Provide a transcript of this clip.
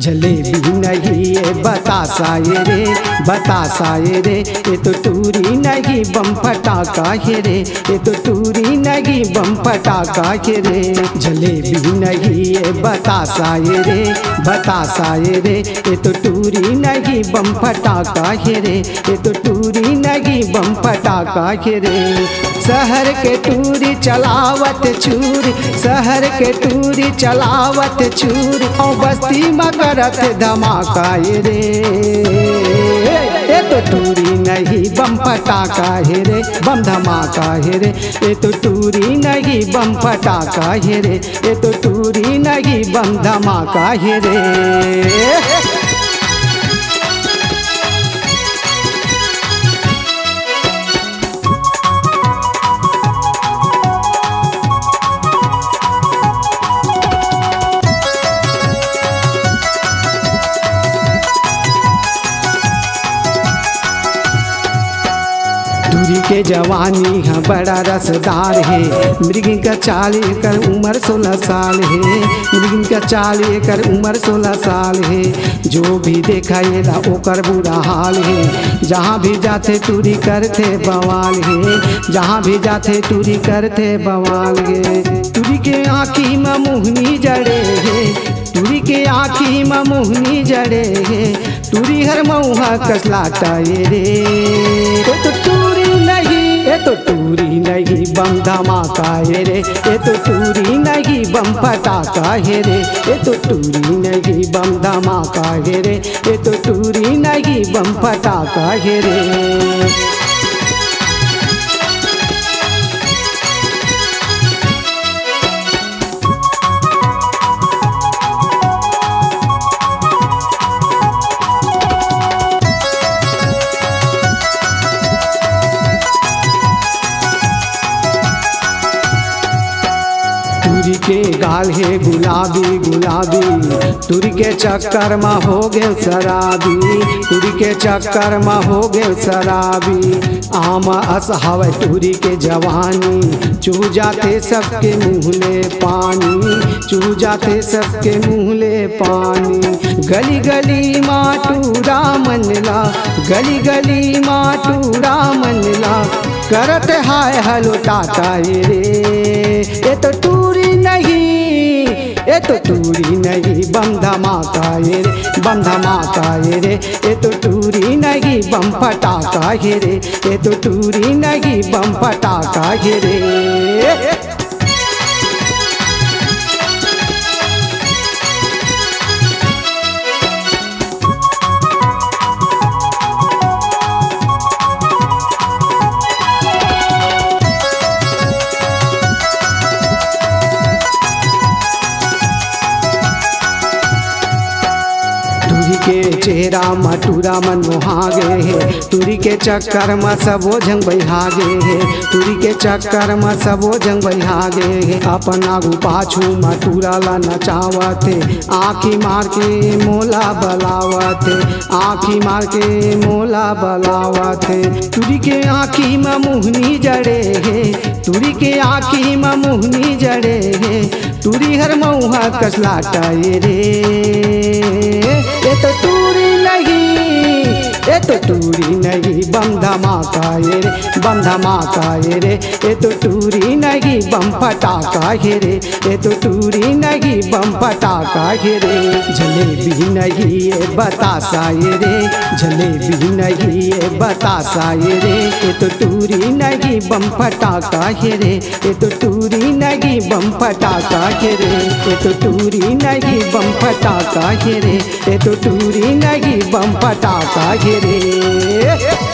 जलेबी नहीं ये बतासा ये रे, बतासा ये रे, ये तो टूरी नहीं बम फटाका ये रे, ये तो टूरी नहीं बम फटाका ये रे। जलेबी नहीं ये बतासा ये रे, बतासा ये रे, ये तो टूरी नहीं बम फटाका ये रे, ये तो टूरी नहीं बम फटाका ये रे। शहर के टूरी चलावत छुरी, शहर के टूरी चलावत छुरी, और बस्ती में करत धमाका ये रे। ये तो टूरी नहीं बम फटाका ये रे, बम धमाका ये रे, ये तो टूरी नहीं बम फटाका ये रे, ये तो टूरी नहीं बम धमाका ये रे। टूरी के जवानी है बड़ा रसदार है, मृग का चाल एकर उम्र 16 साल है, मृग का चाल एकर उम्र 16 साल है। जो भी देखा ये ला ओकर बुरा हाल है, जहाँ भी जाते टूरी करते बवाल है, जहाँ भी जाते टूरी करते बवाल है। टूरी के आँखी में मुहनी जड़े है, टूरी के आँखी में मुहनी जड़े है, टूरी हर मऊहा कसलाटा ये रे। तो टूरी नहीं, ये तो टूरी नहीं बम धमाका ये रे, ये तो टूरी नहीं बम फटाका ये रे, ये तो टूरी नहीं बम धमाका ये रे, ये तो टूरी नहीं बम फटाका ये रे। टूरी के गाल है गुलाबी गुलाबी, टूरी के चक्कर में हो गए शराबी, टूरी के चक्कर में हो गए शराबी। आम अस हवा टूरी के जवानी, चू जाते सबके मुँहले पानी, चू जाते सबके मुँहले पानी। गली गली माँ टूरा मनला, गली गली माँ टूरा मनला, करत हाय हलो टाटा ये रे। ये तो टूरी नहीं, ये तो टूरी नहीं बम धमाका ये रे, बम धमाका ये रे, ये तो टूरी नहीं बम फटाका ये रे, ये तो टूरी नहीं बम फटाका ये रे। टूरी के चेहरा में टूरा मन मोहागे है, टूरी के चक्कर में सबो जंग बहागे है, टूरी के चक्कर में सबो जंग बहागे है। अपन आगू पाछू में टूरा ला नचावते, आँखी मार के मोला बलावते, आँखी मार के मोला बलावते। टूरी के आँखी में मुहनी जड़े है, टूरी के आँखी में मुहनी जड़े है, टूरी हर मऊहा कसलाटा ये रे। ये तो टूरी नहीं, ये तो टूरी नहीं बम धमाका ये रे, बम धमाका ये रे, ये तो टूरी नहीं बम फटाका ये रे, ये तो टूरी नहीं बम फटाका ये रे। जलेबी नहीं ये बतासा ये रे, जलेबी नहीं ये बतासा ये रे, ये तो टूरी नहीं बम फटाका ये रे, ये तो टूरी नहीं बम फटाका ये रे, ये तो टूरी नहीं बम फटाका ये रे, ये तो टूरी नहीं बम फटाका ये रे।